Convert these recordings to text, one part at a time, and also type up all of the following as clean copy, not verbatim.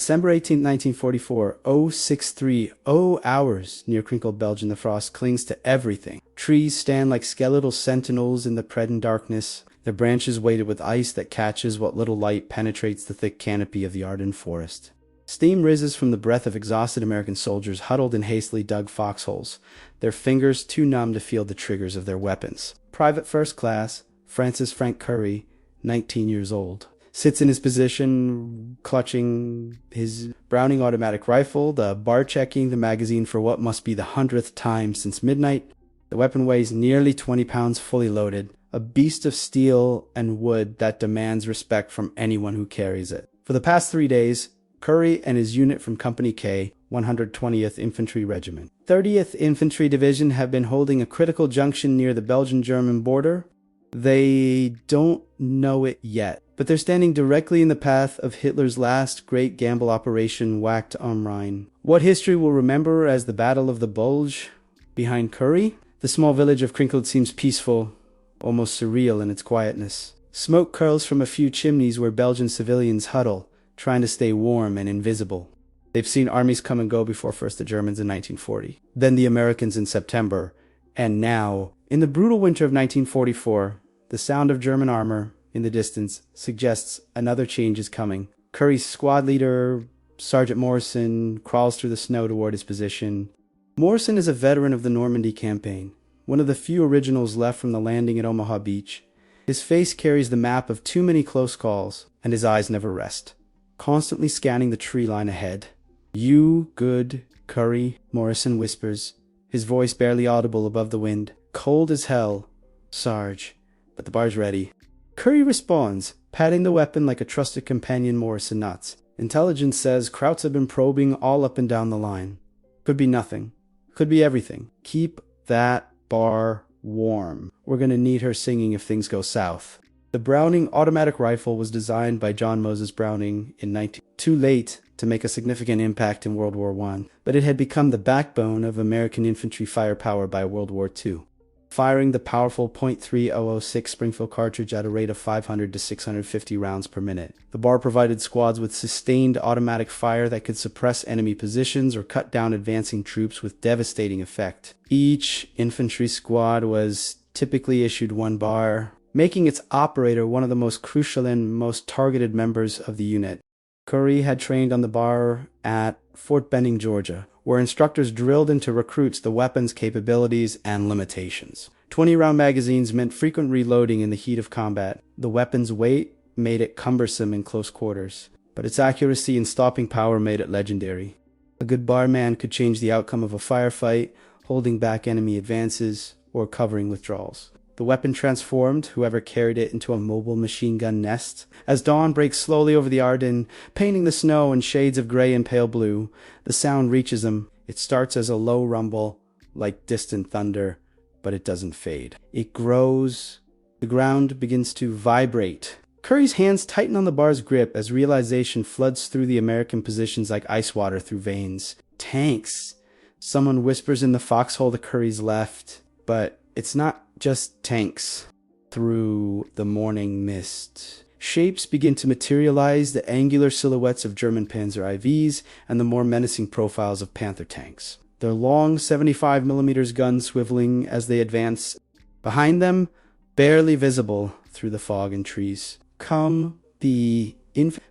December 18, 1944, 063, 0 hours near Krinkelt, Belgium. The frost clings to everything. Trees stand like skeletal sentinels in the pregnant darkness, their branches weighted with ice that catches what little light penetrates the thick canopy of the ardent forest. Steam rises from the breath of exhausted American soldiers huddled in hastily dug foxholes, their fingers too numb to feel the triggers of their weapons. Private First Class Francis Frank Currey, 19 years old, sits in his position, clutching his Browning automatic rifle, the bar checking the magazine for what must be the 100th time since midnight. The weapon weighs nearly 20 pounds fully loaded, a beast of steel and wood that demands respect from anyone who carries it. For the past 3 days, Currey and his unit from Company K, 120th Infantry Regiment, 30th Infantry Division have been holding a critical junction near the Belgian-German border. They don't know it yet, but they're standing directly in the path of Hitler's last great gamble operation Wacht am Rhein. What history will remember as the Battle of the Bulge behind Currey? The small village of Krinkelt seems peaceful, almost surreal in its quietness. Smoke curls from a few chimneys where Belgian civilians huddle, trying to stay warm and invisible. They've seen armies come and go before, first the Germans in 1940, then the Americans in September, and now, in the brutal winter of 1944, the sound of German armor in the distance suggests another change is coming. Currey's squad leader, Sergeant Morrison, crawls through the snow toward his position. Morrison is a veteran of the Normandy campaign, one of the few originals left from the landing at Omaha Beach. His face carries the map of too many close calls, and his eyes never rest, constantly scanning the tree line ahead. "You good, Currey," Morrison whispers, his voice barely audible above the wind. "Cold as hell, Sarge, but the bar's ready." Currey responds, patting the weapon like a trusted companion Morrison nods. Intelligence says Krauts have been probing all up and down the line. Could be nothing. Could be everything. Keep that bar warm. We're gonna need her singing if things go south. The Browning automatic rifle was designed by John Moses Browning in 19... Too late to make a significant impact in World War I, but it had become the backbone of American infantry firepower by World War II. Firing the powerful .3006 Springfield cartridge at a rate of 500 to 650 rounds per minute. The bar provided squads with sustained automatic fire that could suppress enemy positions or cut down advancing troops with devastating effect. Each infantry squad was typically issued one bar, making its operator one of the most crucial and most targeted members of the unit. Currey had trained on the bar at Fort Benning, Georgia, where instructors drilled into recruits the weapon's capabilities and limitations. 20-round magazines meant frequent reloading in the heat of combat. The weapon's weight made it cumbersome in close quarters, but its accuracy and stopping power made it legendary. A good barman could change the outcome of a firefight, holding back enemy advances or covering withdrawals. The weapon transformed whoever carried it into a mobile machine gun nest. As dawn breaks slowly over the Ardennes, painting the snow in shades of gray and pale blue, the sound reaches them. It starts as a low rumble, like distant thunder, but it doesn't fade. It grows. The ground begins to vibrate. Currey's hands tighten on the bar's grip as realization floods through the American positions like ice water through veins. Tanks! Someone whispers in the foxhole to Currey's left, but it's not just tanks. Through the morning mist, shapes begin to materialize, the angular silhouettes of German Panzer IVs and the more menacing profiles of Panther tanks. Their long 75mm guns swiveling as they advance. Behind them, barely visible through the fog and trees, come the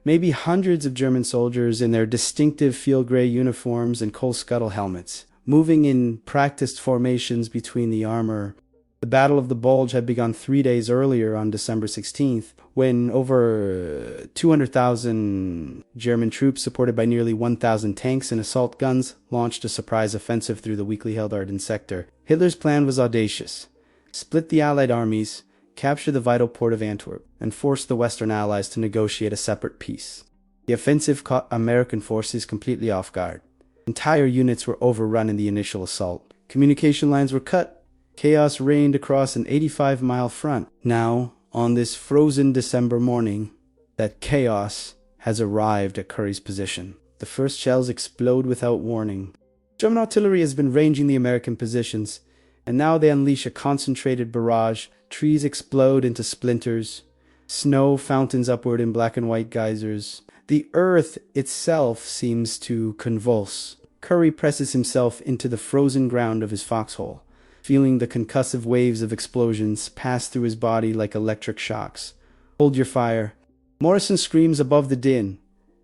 maybe hundreds of German soldiers in their distinctive field gray uniforms and coal scuttle helmets, moving in practiced formations between the armor. The Battle of the Bulge had begun 3 days earlier on December 16th, when over 200,000 German troops, supported by nearly 1,000 tanks and assault guns, launched a surprise offensive through the weakly held Ardennes sector. Hitler's plan was audacious: split the Allied armies, capture the vital port of Antwerp, and force the Western Allies to negotiate a separate peace. The offensive caught American forces completely off guard. Entire units were overrun in the initial assault. Communication lines were cut. Chaos reigned across an 85-mile front. Now, on this frozen December morning, that chaos has arrived at Currey's position. The first shells explode without warning. German artillery has been ranging the American positions, and now they unleash a concentrated barrage. Trees explode into splinters. Snow fountains upward in black and white geysers. The earth itself seems to convulse. Currey presses himself into the frozen ground of his foxhole, feeling the concussive waves of explosions pass through his body like electric shocks. Hold your fire. Morrison screams above the din.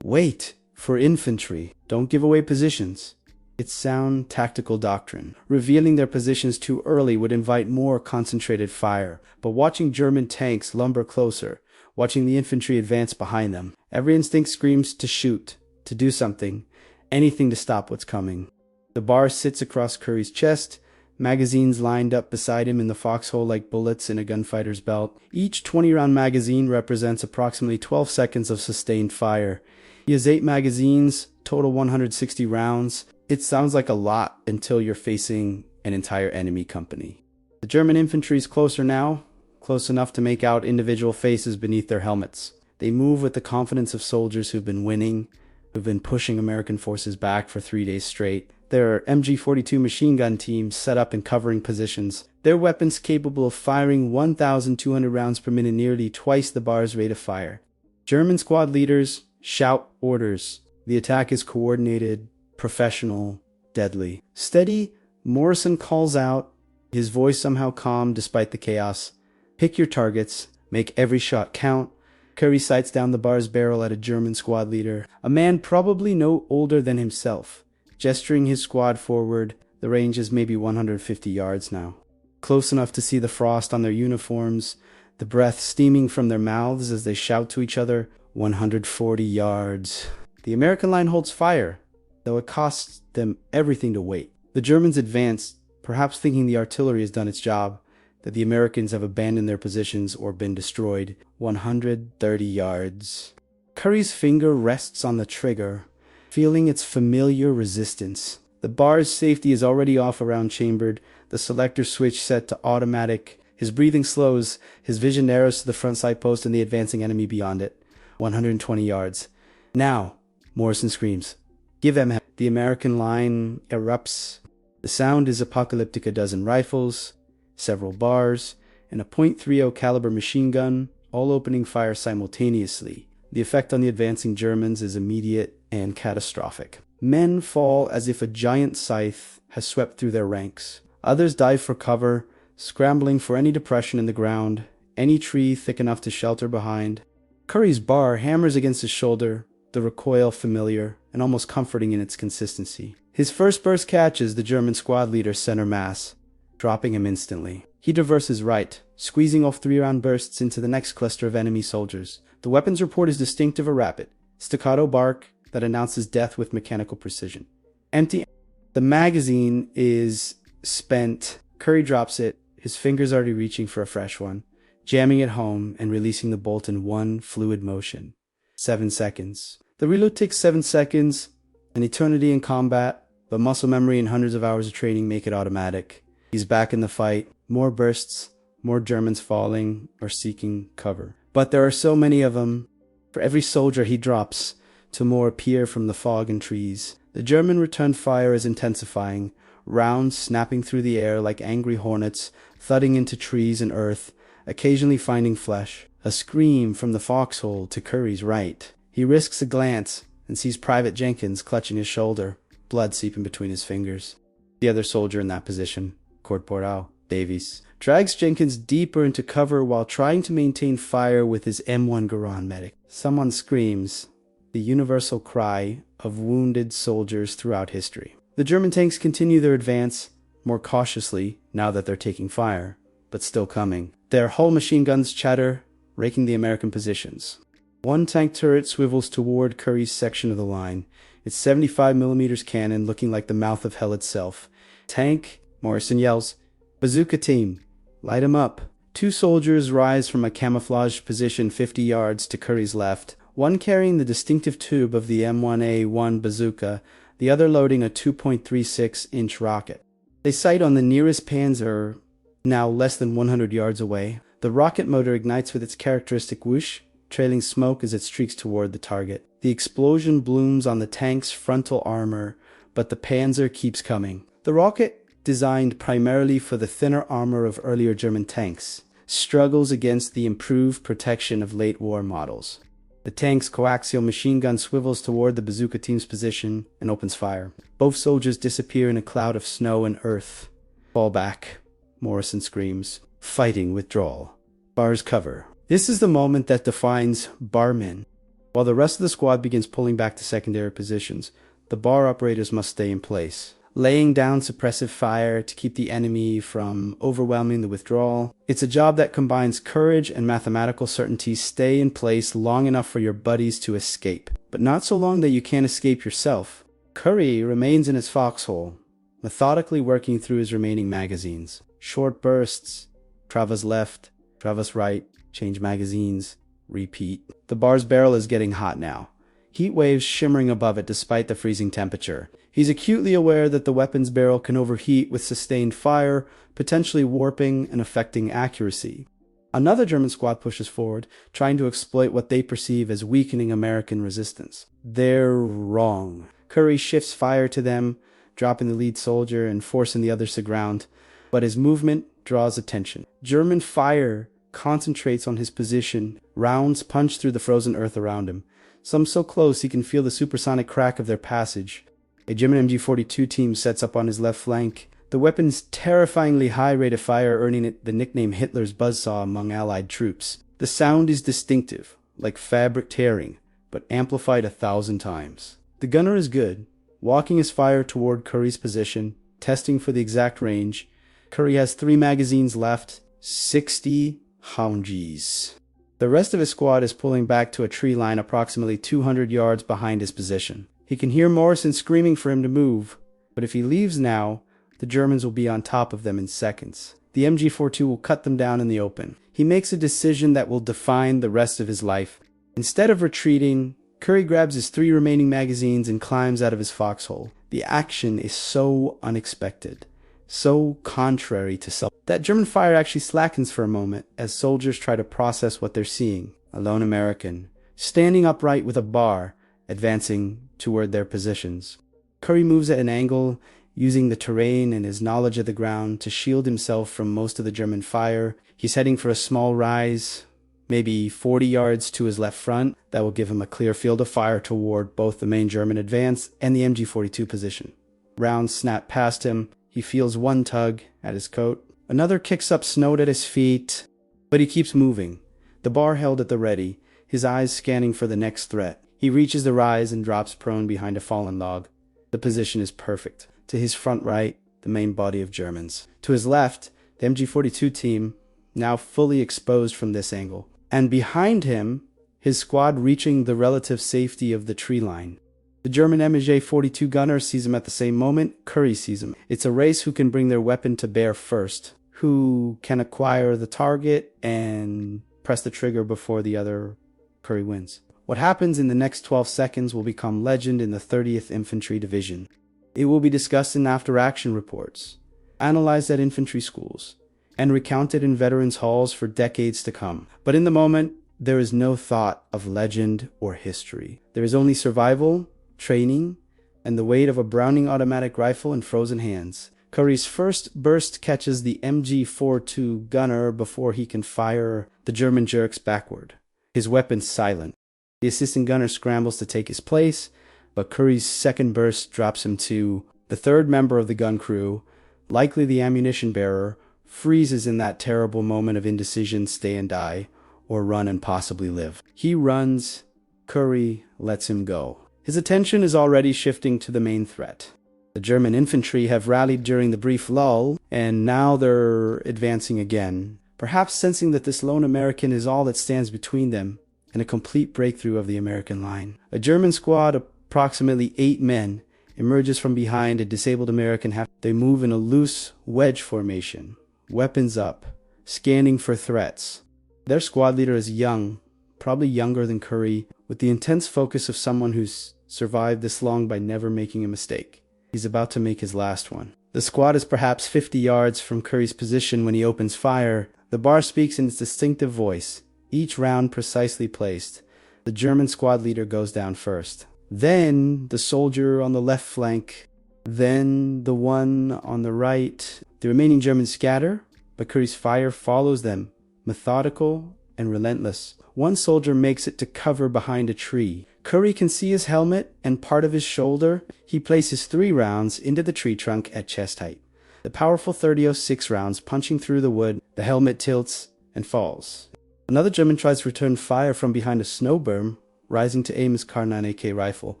Wait for infantry. Don't give away positions. It's sound tactical doctrine. Revealing their positions too early would invite more concentrated fire, but watching German tanks lumber closer, watching the infantry advance behind them, every instinct screams to shoot, to do something, anything to stop what's coming. The bar sits across Currey's chest, magazines lined up beside him in the foxhole like bullets in a gunfighter's belt. Each 20-round magazine represents approximately 12 seconds of sustained fire. He has 8 magazines, total 160 rounds. It sounds like a lot until you're facing an entire enemy company. The German infantry is closer now, close enough to make out individual faces beneath their helmets. They move with the confidence of soldiers who've been winning, who've been pushing American forces back for 3 days straight. There are MG-42 machine gun teams set up in covering positions, their weapons capable of firing 1,200 rounds per minute, nearly twice the bar's rate of fire. German squad leaders shout orders. The attack is coordinated, professional, deadly. Steady, Morrison calls out, his voice somehow calm despite the chaos. Pick your targets, make every shot count. Currey sights down the bar's barrel at a German squad leader, a man probably no older than himself. Gesturing his squad forward, the range is maybe 150 yards now. Close enough to see the frost on their uniforms, the breath steaming from their mouths as they shout to each other, 140 yards. The American line holds fire, though it costs them everything to wait. The Germans advance, perhaps thinking the artillery has done its job, that the Americans have abandoned their positions or been destroyed. 130 yards. Currey's finger rests on the trigger, feeling its familiar resistance. The bar's safety is already off around chambered, the selector switch set to automatic. His breathing slows, his vision narrows to the front sight post and the advancing enemy beyond it. 120 yards. Now, Morrison screams. Give them. The American line erupts. The sound is apocalyptic. A dozen rifles, several bars, and a .30 caliber machine gun, all opening fire simultaneously. The effect on the advancing Germans is immediate and catastrophic. Men fall as if a giant scythe has swept through their ranks. Others dive for cover, scrambling for any depression in the ground, any tree thick enough to shelter behind. Currey's bar hammers against his shoulder, the recoil familiar and almost comforting in its consistency. His first burst catches the German squad leader's center mass, dropping him instantly. He traverses right, squeezing off 3-round bursts into the next cluster of enemy soldiers. The weapon's report is distinctive or rapid, staccato bark that announces death with mechanical precision. Empty. The magazine is spent. Currey drops it, his fingers already reaching for a fresh one, jamming it home and releasing the bolt in one fluid motion. 7 seconds. The reload takes 7 seconds, an eternity in combat, but muscle memory and hundreds of hours of training make it automatic. He's back in the fight, more bursts, more Germans falling or seeking cover. But there are so many of them. For every soldier he drops, two more appear from the fog and trees. The German return fire is intensifying, rounds snapping through the air like angry hornets, thudding into trees and earth, occasionally finding flesh. A scream from the foxhole to Currey's right. He risks a glance and sees Private Jenkins clutching his shoulder, blood seeping between his fingers. The other soldier in that position, Corporal Davies, drags Jenkins deeper into cover while trying to maintain fire with his M1 Garand medic. Someone screams, the universal cry of wounded soldiers throughout history. The German tanks continue their advance, more cautiously now that they're taking fire, but still coming. Their hull machine guns chatter, raking the American positions. One tank turret swivels toward Currey's section of the line, its 75mm cannon looking like the mouth of hell itself. Tank, Morrison yells, bazooka team, light 'em up. 2 soldiers rise from a camouflaged position 50 yards to Currey's left, one carrying the distinctive tube of the M1A1 bazooka, the other loading a 2.36-inch rocket. They sight on the nearest Panzer, now less than 100 yards away. The rocket motor ignites with its characteristic whoosh, trailing smoke as it streaks toward the target. The explosion blooms on the tank's frontal armor, but the Panzer keeps coming. The rocket, designed primarily for the thinner armor of earlier German tanks, struggles against the improved protection of late war models. The tank's coaxial machine gun swivels toward the bazooka team's position and opens fire. Both soldiers disappear in a cloud of snow and earth. Fall back. Morrison screams. Fighting withdrawal. Bars cover. This is the moment that defines barmen. While the rest of the squad begins pulling back to secondary positions, the bar operators must stay in place, laying down suppressive fire to keep the enemy from overwhelming the withdrawal. It's a job that combines courage and mathematical certainty. Stay in place long enough for your buddies to escape, but not so long that you can't escape yourself. Currey remains in his foxhole, methodically working through his remaining magazines. Short bursts, Travas left, Travas right, change magazines, repeat. The bar's barrel is getting hot now. Heat waves shimmering above it despite the freezing temperature. He's acutely aware that the weapon's barrel can overheat with sustained fire, potentially warping and affecting accuracy. Another German squad pushes forward, trying to exploit what they perceive as weakening American resistance. They're wrong. Currey shifts fire to them, dropping the lead soldier and forcing the others to ground, but his movement draws attention. German fire concentrates on his position. Rounds punch through the frozen earth around him, some so close he can feel the supersonic crack of their passage. A German MG-42 team sets up on his left flank, the weapon's terrifyingly high rate of fire earning it the nickname Hitler's buzzsaw among Allied troops. The sound is distinctive, like fabric tearing, but amplified 1,000 times. The gunner is good, walking his fire toward Currey's position, testing for the exact range. Currey has 3 magazines left, 60 Houngies. The rest of his squad is pulling back to a tree line approximately 200 yards behind his position. He can hear Morrison screaming for him to move, but if he leaves now, the Germans will be on top of them in seconds. The MG-42 will cut them down in the open. He makes a decision that will define the rest of his life. Instead of retreating, Currey grabs his 3 remaining magazines and climbs out of his foxhole. The action is so unexpected, so contrary to self, that German fire actually slackens for a moment as soldiers try to process what they're seeing. A lone American, standing upright with a bar, advancing toward their positions. Currey moves at an angle, using the terrain and his knowledge of the ground to shield himself from most of the German fire. He's heading for a small rise, maybe 40 yards to his left front. That will give him a clear field of fire toward both the main German advance and the MG-42 position. Rounds snap past him. He feels one tug at his coat. Another kicks up snow at his feet, but he keeps moving, the bar held at the ready, his eyes scanning for the next threat. He reaches the rise and drops prone behind a fallen log. The position is perfect. To his front right, the main body of Germans. To his left, the MG-42 team, now fully exposed from this angle. And behind him, his squad reaching the relative safety of the tree line. The German MG-42 gunner sees him at the same moment. Currey sees him. It's a race who can bring their weapon to bear first, who can acquire the target and press the trigger before the other. Currey wins. What happens in the next 12 seconds will become legend in the 30th Infantry Division. It will be discussed in after-action reports, analyzed at infantry schools, and recounted in veterans' halls for decades to come. But in the moment, there is no thought of legend or history. There is only survival, training, and the weight of a Browning automatic rifle in frozen hands. Currey's first burst catches the MG-42 gunner before he can fire. The German jerks backward, his weapon silent. The assistant gunner scrambles to take his place, but Currey's second burst drops him to. The third member of the gun crew, likely the ammunition bearer, freezes in that terrible moment of indecision, stay and die, or run and possibly live. He runs. Currey lets him go. His attention is already shifting to the main threat. The German infantry have rallied during the brief lull, and now they're advancing again, perhaps sensing that this lone American is all that stands between them and a complete breakthrough of the American line. A German squad, approximately 8 men, emerges from behind a disabled American. They move in a loose wedge formation, weapons up, scanning for threats. Their squad leader is young, probably younger than Currey, with the intense focus of someone who's survived this long by never making a mistake. He's about to make his last one. The squad is perhaps 50 yards from Currey's position when he opens fire. The bar speaks in its distinctive voice, each round precisely placed. The German squad leader goes down first. Then the soldier on the left flank. Then the one on the right. The remaining Germans scatter, but Currey's fire follows them, methodical and relentless. One soldier makes it to cover behind a tree. Currey can see his helmet and part of his shoulder. He places 3 rounds into the tree trunk at chest height. The powerful 30-06 rounds punching through the wood, the helmet tilts and falls. Another German tries to return fire from behind a snow berm, rising to aim his Car-9 AK rifle.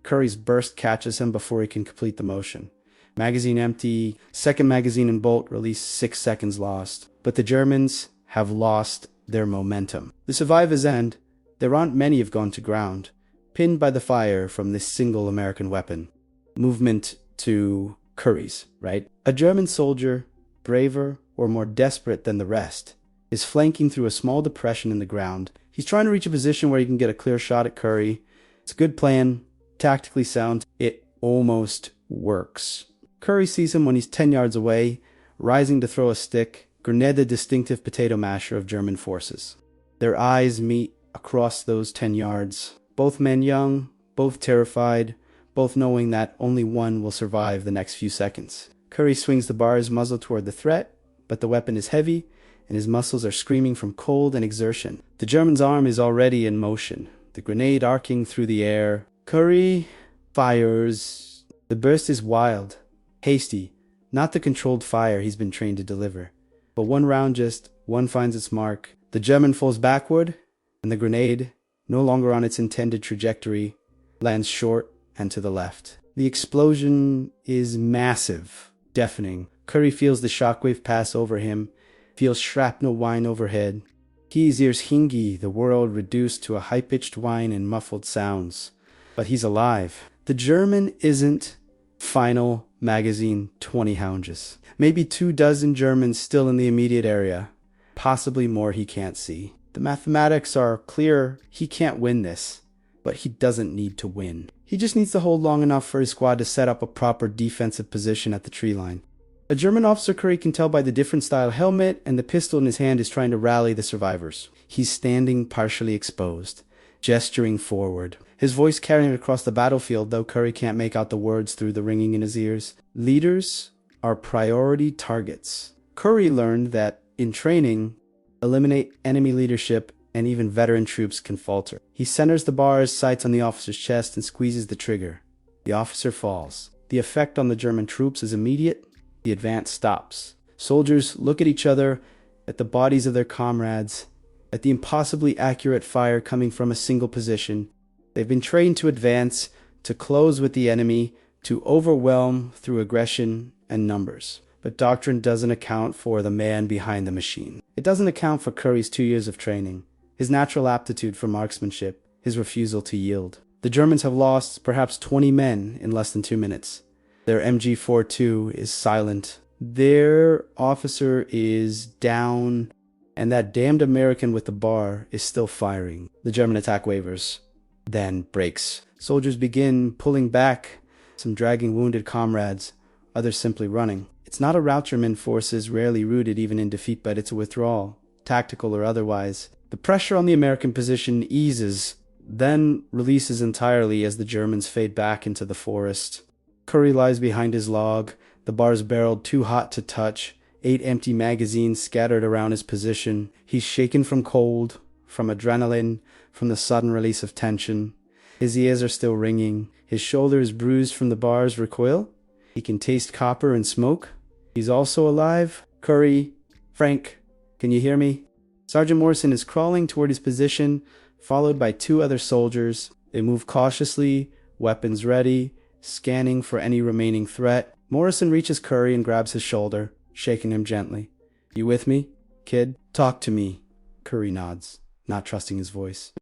Currey's burst catches him before he can complete the motion. Magazine empty, second magazine and bolt release, 6 seconds lost. But the Germans have lost their momentum. The survivors end. There aren't many have gone to ground, pinned by the fire from this single American weapon. Movement to Currey's right. A German soldier, braver or more desperate than the rest, is flanking through a small depression in the ground. He's trying to reach a position where he can get a clear shot at Currey. It's a good plan, tactically sound. It almost works. Currey sees him when he's 10 yards away, rising to throw a stick, grenade the distinctive potato masher of German forces. Their eyes meet across those 10 yards. Both men young, both terrified, both knowing that only one will survive the next few seconds. Currey swings the bar's muzzle toward the threat, but the weapon is heavy, and his muscles are screaming from cold and exertion. The German's arm is already in motion, the grenade arcing through the air. Currey fires. The burst is wild, hasty, not the controlled fire he's been trained to deliver. But one round one finds its mark. The German falls backward, and the grenade, no longer on its intended trajectory, lands short and to the left. The explosion is massive, deafening. Currey feels the shockwave pass over him, feels shrapnel whine overhead. He hears Hingi, the world reduced to a high-pitched whine and muffled sounds. But he's alive. The German isn't final magazine 20 Hounges. Maybe 24 Germans still in the immediate area. Possibly more he can't see. The mathematics are clear. He can't win this, but he doesn't need to win. He just needs to hold long enough for his squad to set up a proper defensive position at the tree line. A German officer Currey can tell by the different style helmet and the pistol in his hand is trying to rally the survivors. He's standing partially exposed, gesturing forward. His voice carrying across the battlefield, though Currey can't make out the words through the ringing in his ears. Leaders are priority targets. Currey learned that in training, eliminate enemy leadership and even veteran troops can falter. He centers the bar's sights on the officer's chest and squeezes the trigger. The officer falls. The effect on the German troops is immediate. The advance stops. Soldiers look at each other, at the bodies of their comrades, at the impossibly accurate fire coming from a single position. They've been trained to advance, to close with the enemy, to overwhelm through aggression and numbers. But doctrine doesn't account for the man behind the machine. It doesn't account for Currey's 2 years of training, his natural aptitude for marksmanship, his refusal to yield. The Germans have lost perhaps 20 men in less than 2 minutes. Their MG42 is silent. Their officer is down, and that damned American with the bar is still firing. The German attack wavers, then breaks. Soldiers begin pulling back, some dragging wounded comrades, others simply running. It's not a rout German forces, rarely rooted even in defeat, but it's a withdrawal, tactical or otherwise. The pressure on the American position eases, then releases entirely as the Germans fade back into the forest. Currey lies behind his log, the bar's barreled too hot to touch, 8 empty magazines scattered around his position. He's shaken from cold, from adrenaline, from the sudden release of tension. His ears are still ringing. His shoulder is bruised from the bar's recoil. He can taste copper and smoke. He's also alive. Currey, Frank, can you hear me? Sergeant Morrison is crawling toward his position, followed by 2 other soldiers. They move cautiously, weapons ready, scanning for any remaining threat. Morrison reaches Currey and grabs his shoulder, shaking him gently. "You with me, kid? Talk to me." Currey nods, not trusting his voice.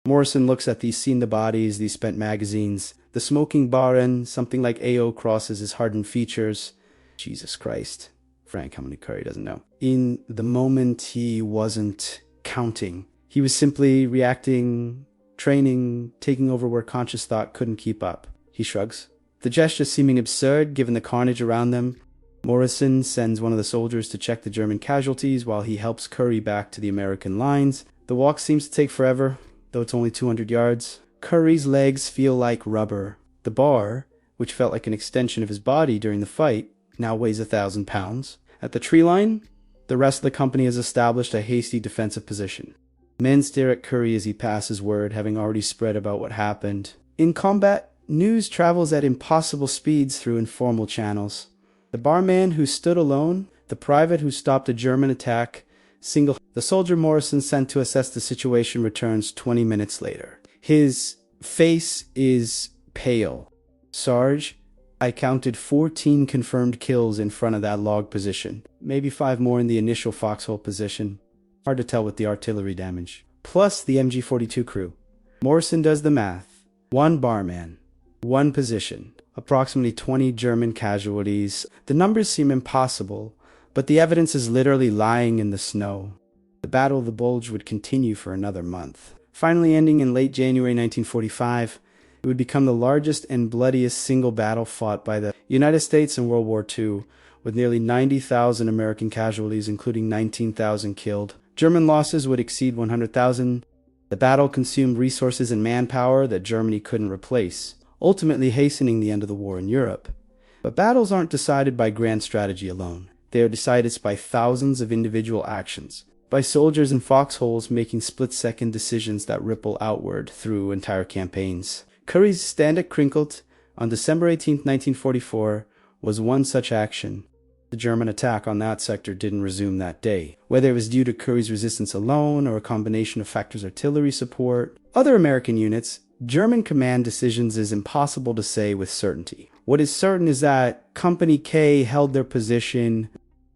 Morrison looks at these seen the bodies, these spent magazines. The smoking bar end, something like AO crosses his hardened features. Jesus Christ. Frank, how many Currey doesn't know. In the moment, he wasn't counting. He was simply reacting, training, taking over where conscious thought couldn't keep up. He shrugs. The gesture seeming absurd given the carnage around them. Morrison sends one of the soldiers to check the German casualties while he helps Currey back to the American lines. The walk seems to take forever, though it's only 200 yards. Currey's legs feel like rubber. The bar, which felt like an extension of his body during the fight, now weighs 1,000 pounds. At the tree line, the rest of the company has established a hasty defensive position. Men stare at Currey as he passes word, having already spread about what happened. In combat, news travels at impossible speeds through informal channels. The barman who stood alone, the private who stopped a German attack, the soldier Morrison sent to assess the situation returns 20 minutes later. His face is pale. "Sarge, I counted 14 confirmed kills in front of that log position. Maybe 5 more in the initial foxhole position. Hard to tell with the artillery damage. Plus the MG-42 crew." Morrison does the math. 1 barman, 1 position, approximately 20 German casualties. The numbers seem impossible, but the evidence is literally lying in the snow. The Battle of the Bulge would continue for another month. Finally ending in late January 1945, it would become the largest and bloodiest single battle fought by the United States in World War II, with nearly 90,000 American casualties, including 19,000 killed. German losses would exceed 100,000. The battle consumed resources and manpower that Germany couldn't replace, ultimately hastening the end of the war in Europe. But battles aren't decided by grand strategy alone. They are decided by thousands of individual actions, by soldiers in foxholes making split-second decisions that ripple outward through entire campaigns. Currey's stand at Krinkelt on December 18, 1944, was one such action. The German attack on that sector didn't resume that day. Whether it was due to Currey's resistance alone or a combination of factors, artillery support, other American units, German command decisions is impossible to say with certainty. What is certain is that Company K held their position.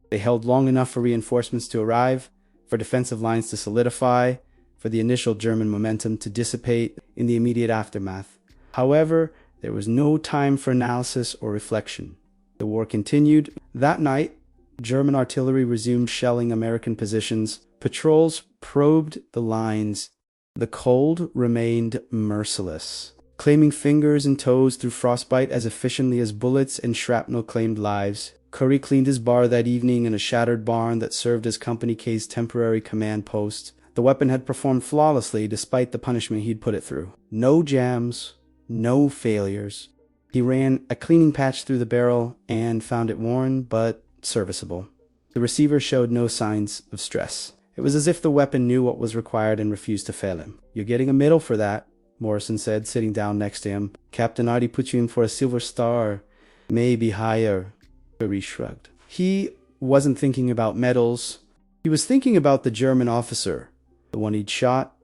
They held long enough for reinforcements to arrive, for defensive lines to solidify, for the initial German momentum to dissipate in the immediate aftermath. However, there was no time for analysis or reflection. The war continued. That night, German artillery resumed shelling American positions. Patrols probed the lines. The cold remained merciless, claiming fingers and toes through frostbite as efficiently as bullets and shrapnel claimed lives. Currey cleaned his bar that evening in a shattered barn that served as Company K's temporary command post. The weapon had performed flawlessly despite the punishment he'd put it through. No jams, no failures. He ran a cleaning patch through the barrel and found it worn but serviceable. The receiver showed no signs of stress. It was as if the weapon knew what was required and refused to fail him. "You're getting a medal for that," Morrison said, sitting down next to him. "Captain Artie put you in for a silver star. Maybe higher." Currey shrugged. He wasn't thinking about medals. He was thinking about the German officer. The one he'd shot.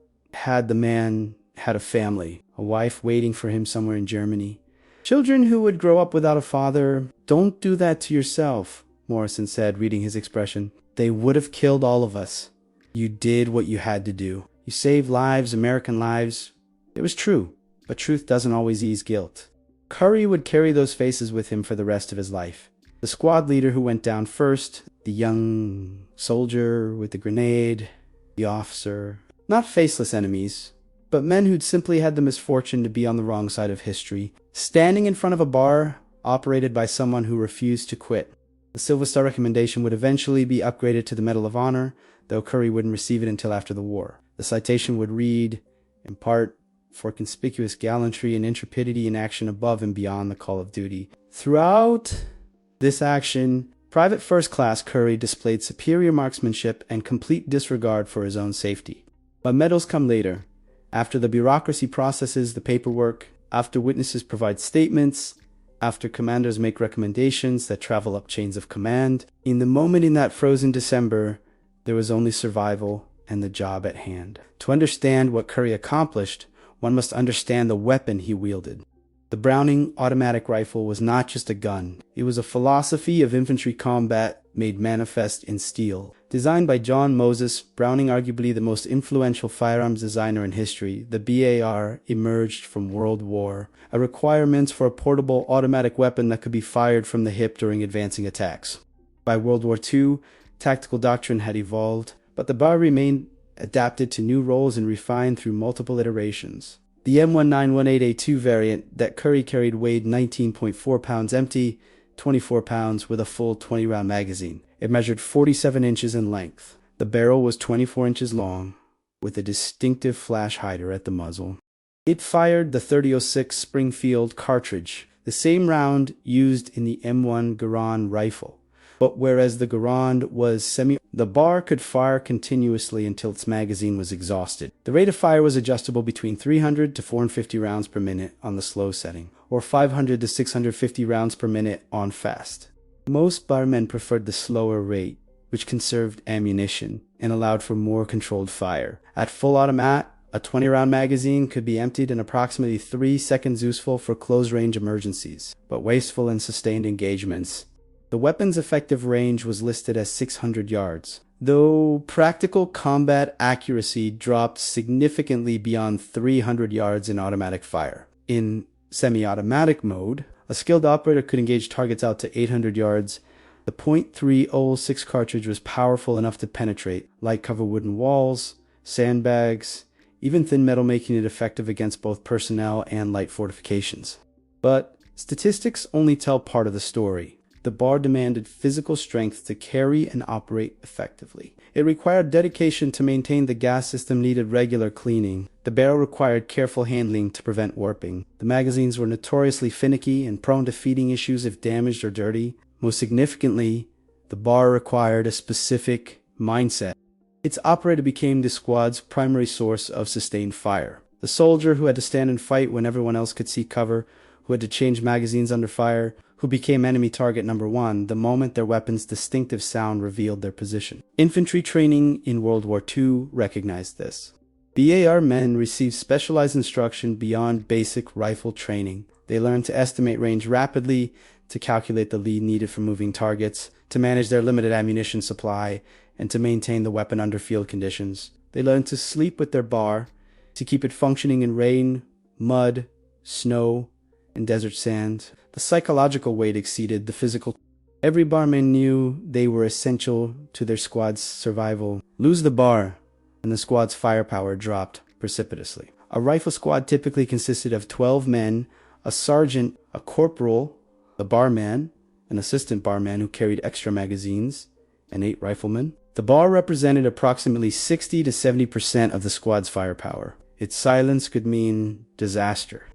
The man had a family, a wife waiting for him somewhere in Germany. Children who would grow up without a father. "Don't do that to yourself," Morrison said, reading his expression. "They would have killed all of us. You did what you had to do. You saved lives, American lives." It was true, but truth doesn't always ease guilt. Currey would carry those faces with him for the rest of his life. The squad leader who went down first, the young soldier with the grenade, the officer. Not faceless enemies, but men who'd simply had the misfortune to be on the wrong side of history, standing in front of a bar operated by someone who refused to quit. The Silver Star recommendation would eventually be upgraded to the Medal of Honor, though Currey wouldn't receive it until after the war. The citation would read, in part, "for conspicuous gallantry and intrepidity in action above and beyond the call of duty." Throughout this action, Private First Class Currey displayed superior marksmanship and complete disregard for his own safety. But medals come later, after the bureaucracy processes the paperwork, after witnesses provide statements, after commanders make recommendations that travel up chains of command. In the moment in that frozen December, there was only survival and the job at hand. To understand what Currey accomplished, one must understand the weapon he wielded. The Browning automatic rifle was not just a gun. It was a philosophy of infantry combat made manifest in steel. Designed by John Moses, Browning, arguably the most influential firearms designer in history, the BAR emerged from World War, a requirement for a portable automatic weapon that could be fired from the hip during advancing attacks. By World War II, tactical doctrine had evolved, but the BAR remained adapted to new roles and refined through multiple iterations. The M1918A2 variant that Currey carried weighed 19.4 pounds empty, 24 pounds with a full 20-round magazine. It measured 47 inches in length. The barrel was 24 inches long, with a distinctive flash hider at the muzzle. It fired the .30-06 Springfield cartridge, the same round used in the M1 Garand rifle. But whereas the Garand was the bar could fire continuously until its magazine was exhausted. The rate of fire was adjustable between 300 to 450 rounds per minute on the slow setting, or 500 to 650 rounds per minute on fast. Most barmen preferred the slower rate, which conserved ammunition and allowed for more controlled fire. At full automat, a 20-round magazine could be emptied in approximately 3 seconds, useful for close-range emergencies, but wasteful in sustained engagements. The weapon's effective range was listed as 600 yards, though practical combat accuracy dropped significantly beyond 300 yards in automatic fire. In semi-automatic mode, a skilled operator could engage targets out to 800 yards. The .306 cartridge was powerful enough to penetrate light-covered wooden walls, sandbags, even thin metal, making it effective against both personnel and light fortifications. But statistics only tell part of the story. The bar demanded physical strength to carry and operate effectively. It required dedication to maintain. The gas system needed regular cleaning. The barrel required careful handling to prevent warping. The magazines were notoriously finicky and prone to feeding issues if damaged or dirty. Most significantly, the bar required a specific mindset. Its operator became the squad's primary source of sustained fire. The soldier who had to stand and fight when everyone else could see cover, who had to change magazines under fire, who became enemy target number one the moment their weapon's distinctive sound revealed their position. Infantry training in World War II recognized this. BAR men received specialized instruction beyond basic rifle training. They learned to estimate range rapidly, to calculate the lead needed for moving targets, to manage their limited ammunition supply, and to maintain the weapon under field conditions. They learned to sleep with their bar, to keep it functioning in rain, mud, snow, and desert sand. The psychological weight exceeded the physical. Every barman knew they were essential to their squad's survival. Lose the bar, and the squad's firepower dropped precipitously. A rifle squad typically consisted of 12 men, a sergeant, a corporal, the barman, an assistant barman who carried extra magazines, and 8 riflemen. The bar represented approximately 60 to 70% of the squad's firepower. Its silence could mean disaster.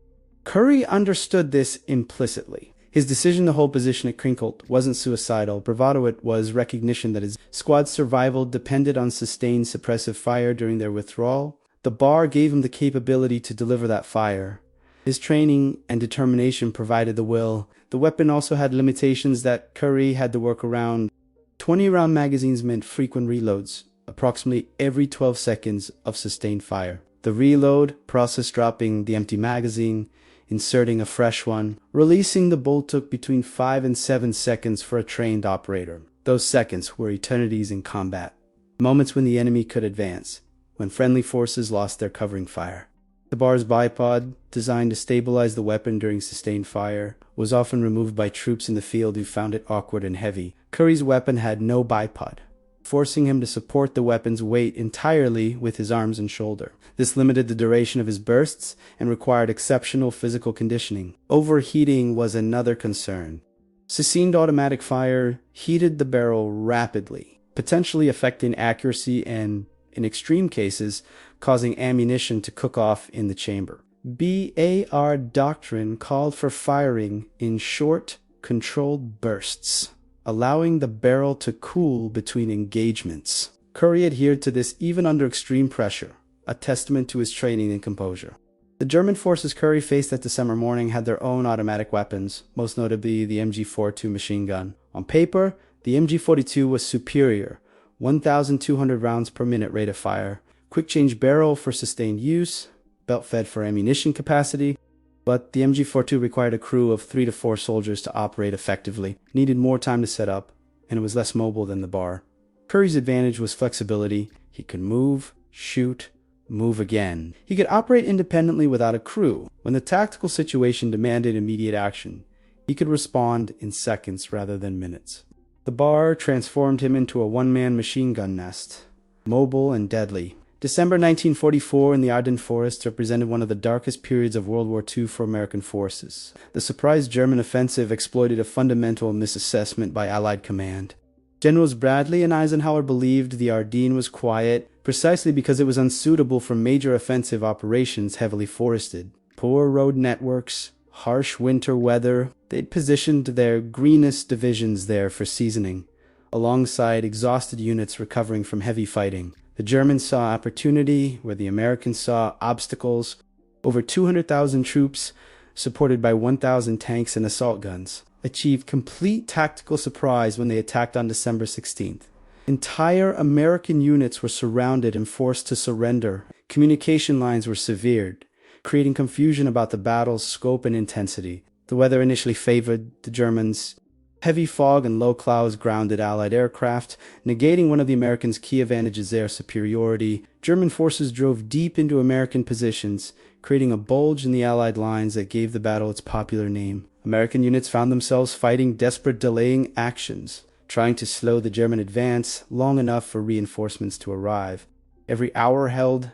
Currey understood this implicitly. His decision to hold position at Krinkelt wasn't suicidal bravado, it was recognition that his squad's survival depended on sustained suppressive fire during their withdrawal. The bar gave him the capability to deliver that fire. His training and determination provided the will. The weapon also had limitations that Currey had to work around. 20-round magazines meant frequent reloads, approximately every 12 seconds of sustained fire. The reload process, dropping the empty magazine, inserting a fresh one, releasing the bolt, took between 5 and 7 seconds for a trained operator. Those seconds were eternities in combat, moments when the enemy could advance, when friendly forces lost their covering fire. The bar's bipod, designed to stabilize the weapon during sustained fire, was often removed by troops in the field who found it awkward and heavy. Currey's weapon had no bipod, forcing him to support the weapon's weight entirely with his arms and shoulder. This limited the duration of his bursts and required exceptional physical conditioning. Overheating was another concern. Sustained automatic fire heated the barrel rapidly, potentially affecting accuracy and, in extreme cases, causing ammunition to cook off in the chamber. BAR doctrine called for firing in short, controlled bursts, allowing the barrel to cool between engagements. Currey adhered to this even under extreme pressure, a testament to his training and composure. The German forces Currey faced that December morning had their own automatic weapons, most notably the MG42 machine gun. On paper, the MG42 was superior, 1,200 rounds per minute rate of fire, quick change barrel for sustained use, belt fed for ammunition capacity, but the MG42 required a crew of 3 to 4 soldiers to operate effectively, needed more time to set up, and it was less mobile than the bar. Currey's advantage was flexibility. He could move, shoot, move again. He could operate independently without a crew. When the tactical situation demanded immediate action, he could respond in seconds rather than minutes. The bar transformed him into a one-man machine gun nest, mobile and deadly. December 1944 in the Ardennes Forest represented one of the darkest periods of World War II for American forces. The surprise German offensive exploited a fundamental misassessment by Allied command. Generals Bradley and Eisenhower believed the Ardennes was quiet precisely because it was unsuitable for major offensive operations heavily forested. Poor road networks, harsh winter weather, they'd positioned their greenest divisions there for seasoning. alongside exhausted units recovering from heavy fighting. The Germans saw opportunity where the Americans saw obstacles. Over 200,000 troops, supported by 1,000 tanks and assault guns, achieved complete tactical surprise when they attacked on December 16th. Entire American units were surrounded and forced to surrender. Communication lines were severed, creating confusion about the battle's scope and intensity. The weather initially favored the Germans. Heavy fog and low clouds grounded Allied aircraft, negating one of the Americans' key advantages, their superiority. German forces drove deep into American positions, creating a bulge in the Allied lines that gave the battle its popular name. American units found themselves fighting desperate delaying actions, trying to slow the German advance long enough for reinforcements to arrive. Every hour held,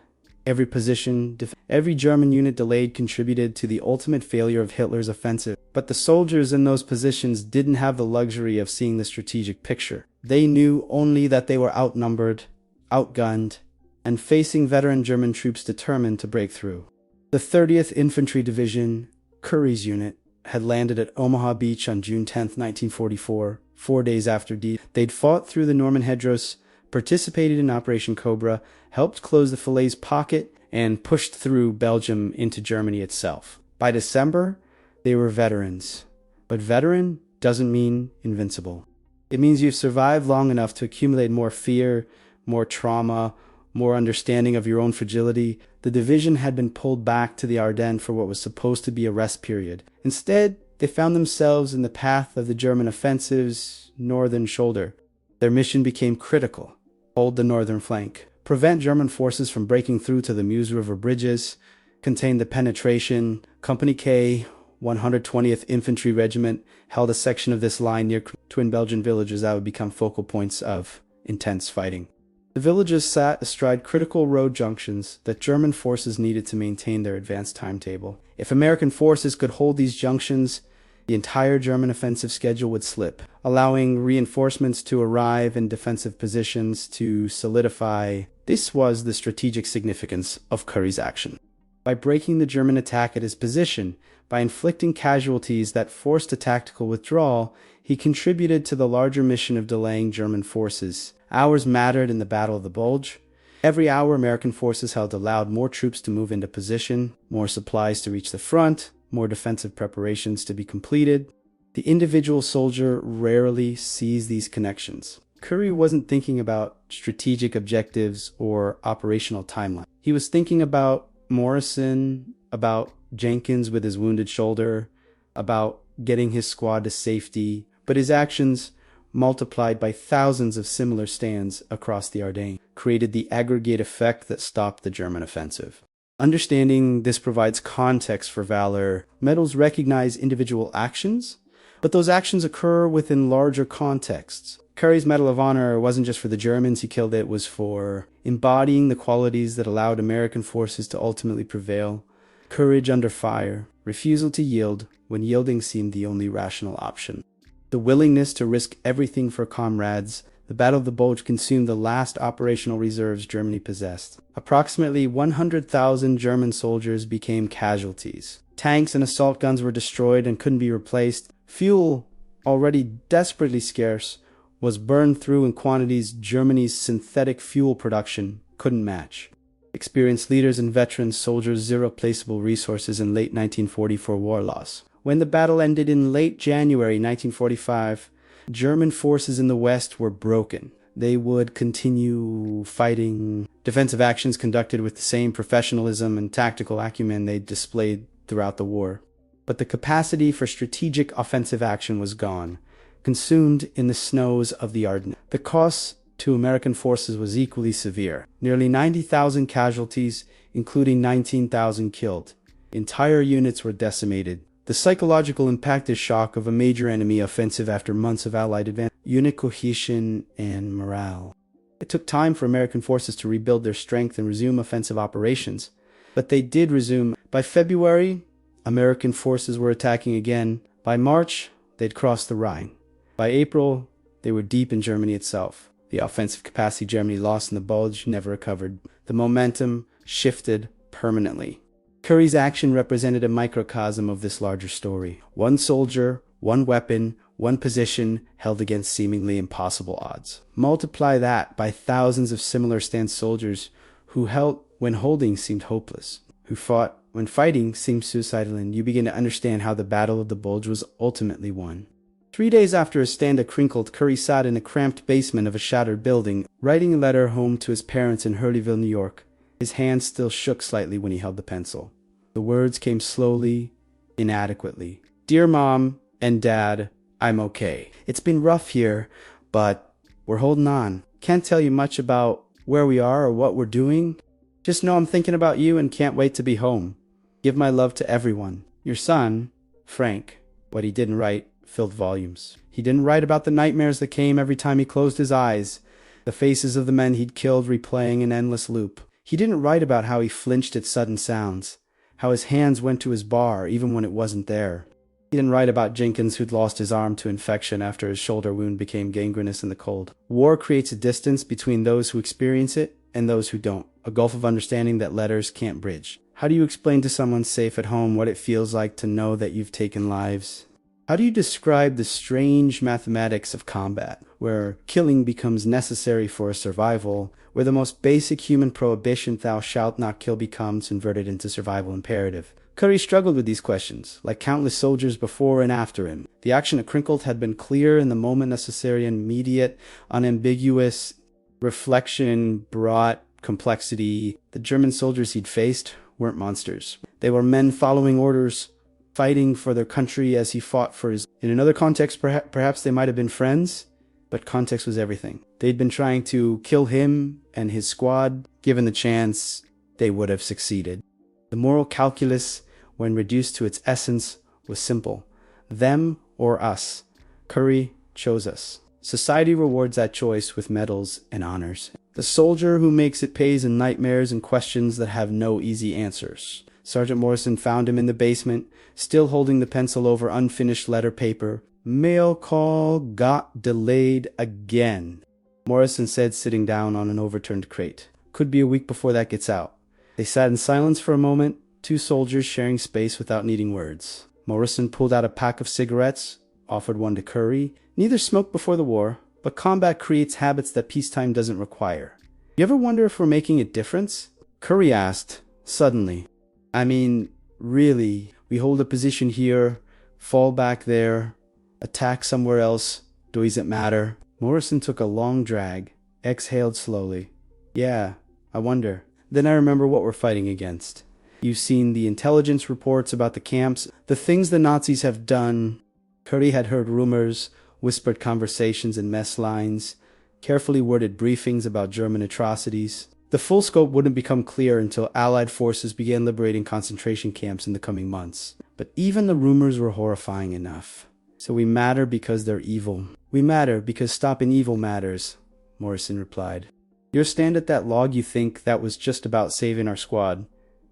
every position, every German unit delayed contributed to the ultimate failure of Hitler's offensive. But the soldiers in those positions didn't have the luxury of seeing the strategic picture. They knew only that they were outnumbered, outgunned, and facing veteran German troops determined to break through. The 30th Infantry Division, Currey's unit, had landed at Omaha Beach on June 10, 1944, 4 days after they'd fought through the Norman hedgerows, participated in Operation Cobra, helped close the Falaise pocket, and pushed through Belgium into Germany itself. By December, they were veterans. But veteran doesn't mean invincible. It means you've survived long enough to accumulate more fear, more trauma, more understanding of your own fragility. The division had been pulled back to the Ardennes for what was supposed to be a rest period. Instead, they found themselves in the path of the German offensive's northern shoulder. Their mission became critical: hold the northern flank, prevent German forces from breaking through to the Meuse River bridges, contain the penetration. Company K, 120th Infantry Regiment, held a section of this line near twin Belgian villages that would become focal points of intense fighting. The villages sat astride critical road junctions that German forces needed to maintain their advance timetable. If American forces could hold these junctions, the entire German offensive schedule would slip, allowing reinforcements to arrive and defensive positions to solidify. This was the strategic significance of Currey's action. By breaking the German attack at his position, by inflicting casualties that forced a tactical withdrawal, he contributed to the larger mission of delaying German forces. Hours mattered in the Battle of the Bulge. Every hour, American forces allowed more troops to move into position, more supplies to reach the front, more defensive preparations to be completed. The individual soldier rarely sees these connections. Currey wasn't thinking about strategic objectives or operational timeline. He was thinking about Morrison, about Jenkins with his wounded shoulder, about getting his squad to safety, but his actions, multiplied by thousands of similar stands across the Ardennes, created the aggregate effect that stopped the German offensive. Understanding this provides context for valor. Medals recognize individual actions, but those actions occur within larger contexts. Currey's Medal of Honor wasn't just for the Germans he killed, it was for embodying the qualities that allowed American forces to ultimately prevail. Courage under fire, refusal to yield when yielding seemed the only rational option. The willingness to risk everything for comrades. The Battle of the Bulge consumed the last operational reserves Germany possessed. Approximately 100,000 German soldiers became casualties. Tanks and assault guns were destroyed and couldn't be replaced. Fuel, already desperately scarce, was burned through in quantities Germany's synthetic fuel production couldn't match. Experienced leaders and veteran soldiers irreplaceable resources in late 1944 war loss. When the battle ended in late January 1945, German forces in the West were broken. They would continue fighting. Defensive actions conducted with the same professionalism and tactical acumen they displayed throughout the war. But the capacity for strategic offensive action was gone, consumed in the snows of the Ardennes. The cost to American forces was equally severe. Nearly 90,000 casualties, including 19,000 killed. Entire units were decimated. The psychological impact is shock of a major enemy offensive after months of Allied advance, unit cohesion, and morale. It took time for American forces to rebuild their strength and resume offensive operations, but they did resume. By February, American forces were attacking again. By March, they'd crossed the Rhine. By April, they were deep in Germany itself. The offensive capacity Germany lost in the Bulge never recovered. The momentum shifted permanently. Currey's action represented a microcosm of this larger story. One soldier, One weapon, one position held against seemingly impossible odds. Multiply that by thousands of similar stance soldiers who held when holding seemed hopeless, who fought when fighting seemed suicidal, and you begin to understand how the Battle of the Bulge was ultimately won. 3 days after his stand at Krinkelt, Currey sat in a cramped basement of a shattered building, writing a letter home to his parents in Hurleyville, New York. His hand still shook slightly when he held the pencil. The words came slowly, inadequately. Dear Mom and Dad, I'm okay. It's been rough here, but we're holding on. Can't tell you much about where we are or what we're doing. Just know I'm thinking about you and can't wait to be home. Give my love to everyone. Your son, Frank. What he didn't write filled volumes. He didn't write about the nightmares that came every time he closed his eyes, the faces of the men he'd killed replaying an endless loop. He didn't write about how he flinched at sudden sounds, how his hands went to his bar even when it wasn't there. He didn't write about Jenkins who'd lost his arm to infection after his shoulder wound became gangrenous in the cold. War creates a distance between those who experience it and those who don't, a gulf of understanding that letters can't bridge. How do you explain to someone safe at home what it feels like to know that you've taken lives? How do you describe the strange mathematics of combat, where killing becomes necessary for survival, where the most basic human prohibition, thou shalt not kill, becomes inverted into survival imperative? Currey struggled with these questions, like countless soldiers before and after him. The action at Krinkelt had been clear in the moment, necessary, immediate, unambiguous. Reflection brought complexity. The German soldiers he'd faced weren't monsters. They were men following orders, fighting for their country as he fought for his. In another context, perhaps they might have been friends, but context was everything. They'd been trying to kill him and his squad. Given the chance, they would have succeeded. The moral calculus, when reduced to its essence, was simple. Them or us. Currey chose us. Society rewards that choice with medals and honors. The soldier who makes it pays in nightmares and questions that have no easy answers. Sergeant Morrison found him in the basement, still holding the pencil over unfinished letter paper. Mail call got delayed again, Morrison said, sitting down on an overturned crate. Could be a week before that gets out. They sat in silence for a moment, two soldiers sharing space without needing words. Morrison pulled out a pack of cigarettes, offered one to Currey. Neither smoked before the war, but combat creates habits that peacetime doesn't require. You ever wonder if we're making a difference? Currey asked, suddenly. I mean, really, we hold a position here, fall back there, attack somewhere else, does it matter? Morrison took a long drag, exhaled slowly. Yeah, I wonder. Then I remember what we're fighting against. You've seen the intelligence reports about the camps, the things the Nazis have done. Currey had heard rumors, whispered conversations in mess lines, carefully worded briefings about German atrocities. The full scope wouldn't become clear until Allied forces began liberating concentration camps in the coming months. But even the rumors were horrifying enough. So we matter because they're evil. We matter because stopping evil matters, Morrison replied. Your stand at that log, you think that was just about saving our squad.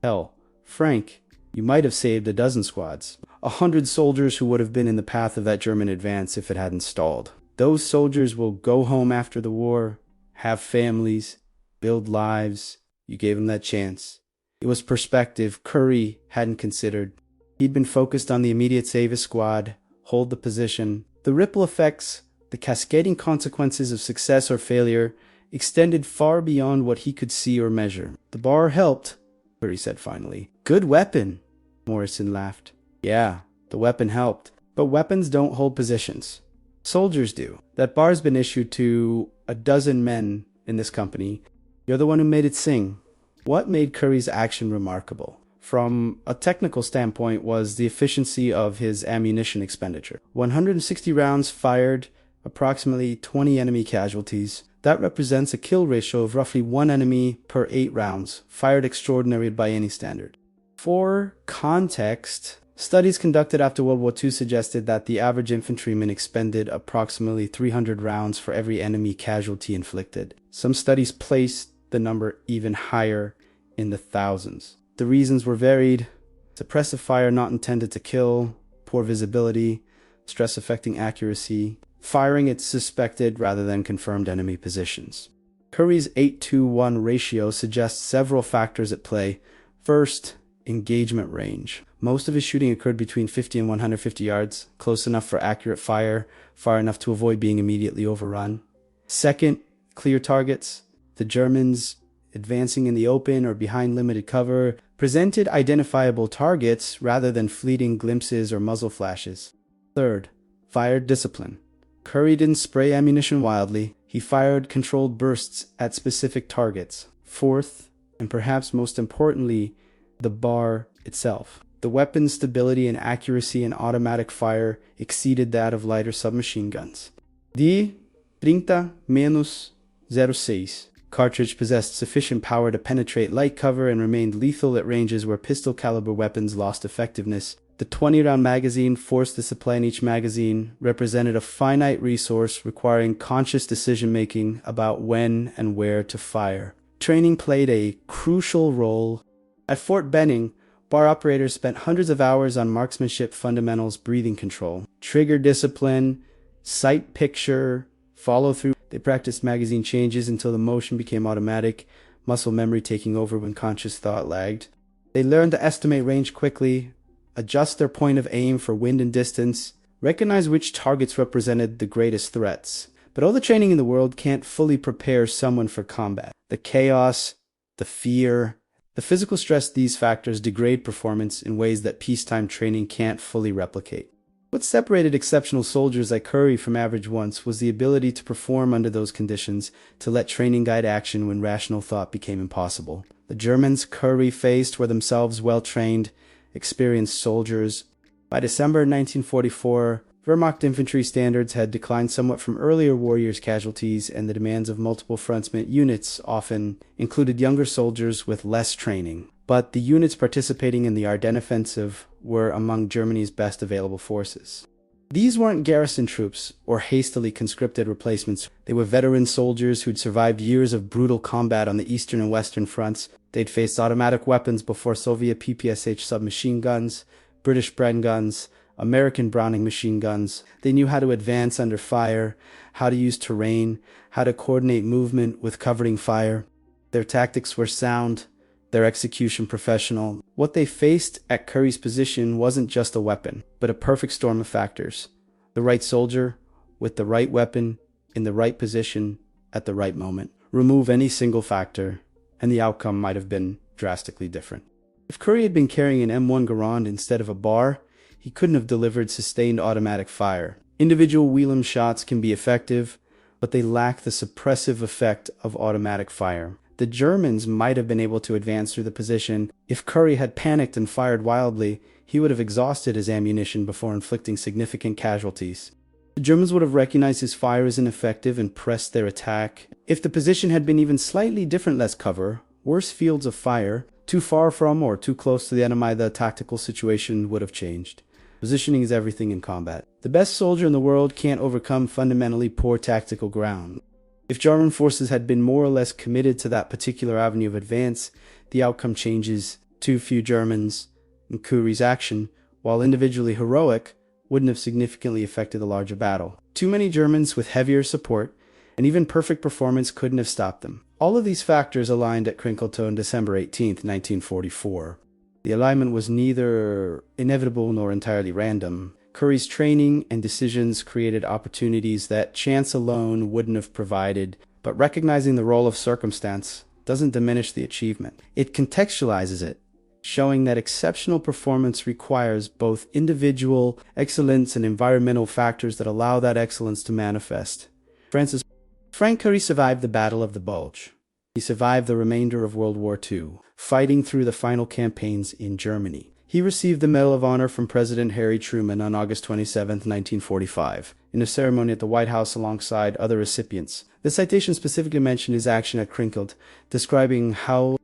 Hell, Frank, you might have saved a dozen squads. 100 soldiers who would have been in the path of that German advance if it hadn't stalled. Those soldiers will go home after the war, have families, build lives. You gave them that chance. It was perspective Currey hadn't considered. He'd been focused on the immediate save his squad, hold the position. The ripple effects, the cascading consequences of success or failure, extended far beyond what he could see or measure. The bar helped, Currey said finally. Good weapon, Morrison laughed. Yeah, the weapon helped. But weapons don't hold positions. Soldiers do. That bar's been issued to a dozen men in this company. You're the one who made it sing. What made Currey's action remarkable? From a technical standpoint was the efficiency of his ammunition expenditure. 160 rounds fired, approximately 20 enemy casualties. That represents a kill ratio of roughly 1 enemy per 8 rounds, fired extraordinary by any standard. For context, studies conducted after World War II suggested that the average infantryman expended approximately 300 rounds for every enemy casualty inflicted. Some studies placed the number even higher, in the thousands. The reasons were varied: suppressive fire not intended to kill, poor visibility, stress affecting accuracy, firing at suspected rather than confirmed enemy positions. Currey's 8-to-1 ratio suggests several factors at play. First, engagement range. Most of his shooting occurred between 50 and 150 yards, close enough for accurate fire, far enough to avoid being immediately overrun. Second, clear targets. The Germans, advancing in the open or behind limited cover, presented identifiable targets rather than fleeting glimpses or muzzle flashes. Third, fire discipline. Currey didn't spray ammunition wildly. He fired controlled bursts at specific targets. Fourth, and perhaps most importantly, the bar itself. The weapon's stability and accuracy in automatic fire exceeded that of lighter submachine guns. The 30-06 cartridge possessed sufficient power to penetrate light cover and remained lethal at ranges where pistol-caliber weapons lost effectiveness. The 20-round magazine, forced to supply in each magazine, represented a finite resource requiring conscious decision-making about when and where to fire. Training played a crucial role. At Fort Benning, bar operators spent hundreds of hours on marksmanship fundamentals, breathing control, trigger discipline, sight picture, follow-through. They practiced magazine changes until the motion became automatic, muscle memory taking over when conscious thought lagged. They learned to estimate range quickly, adjust their point of aim for wind and distance, recognize which targets represented the greatest threats. But all the training in the world can't fully prepare someone for combat. The chaos, the fear, the physical stress, these factors degrade performance in ways that peacetime training can't fully replicate. What separated exceptional soldiers like Currey from average ones was the ability to perform under those conditions, to let training guide action when rational thought became impossible. The Germans Currey faced were themselves well-trained, experienced soldiers. By December 1944, Wehrmacht infantry standards had declined somewhat from earlier war years' casualties, and the demands of multiple fronts meant units often included younger soldiers with less training. But the units participating in the Ardennes offensive were among Germany's best available forces. These weren't garrison troops or hastily conscripted replacements. They were veteran soldiers who'd survived years of brutal combat on the eastern and western fronts. They'd faced automatic weapons before Soviet PPSH submachine guns, British Bren guns, American Browning machine guns. They knew how to advance under fire, how to use terrain, how to coordinate movement with covering fire. Their tactics were sound, their execution professional. What they faced at Currey's position wasn't just a weapon, but a perfect storm of factors. The right soldier, with the right weapon, in the right position, at the right moment. Remove any single factor, and the outcome might have been drastically different. If Currey had been carrying an M1 Garand instead of a bar, he couldn't have delivered sustained automatic fire. Individual Wheelam shots can be effective, but they lack the suppressive effect of automatic fire. The Germans might have been able to advance through the position. If Currey had panicked and fired wildly, he would have exhausted his ammunition before inflicting significant casualties. The Germans would have recognized his fire as ineffective and pressed their attack. If the position had been even slightly different, less cover, worse fields of fire, too far from or too close to the enemy, the tactical situation would have changed. Positioning is everything in combat. The best soldier in the world can't overcome fundamentally poor tactical ground. If German forces had been more or less committed to that particular avenue of advance, the outcome changes. Too few Germans, in Currey's action, while individually heroic, wouldn't have significantly affected the larger battle. Too many Germans with heavier support, and even perfect performance couldn't have stopped them. All of these factors aligned at Krinkelt on December 18, 1944. The alignment was neither inevitable nor entirely random. Currey's training and decisions created opportunities that chance alone wouldn't have provided, but recognizing the role of circumstance doesn't diminish the achievement. It contextualizes it, showing that exceptional performance requires both individual excellence and environmental factors that allow that excellence to manifest. Frank Currey survived the Battle of the Bulge. He survived the remainder of World War II, fighting through the final campaigns in Germany. He received the Medal of Honor from President Harry Truman on August 27, 1945, in a ceremony at the White House alongside other recipients. The citation specifically mentioned his action at Krinkelt, describing how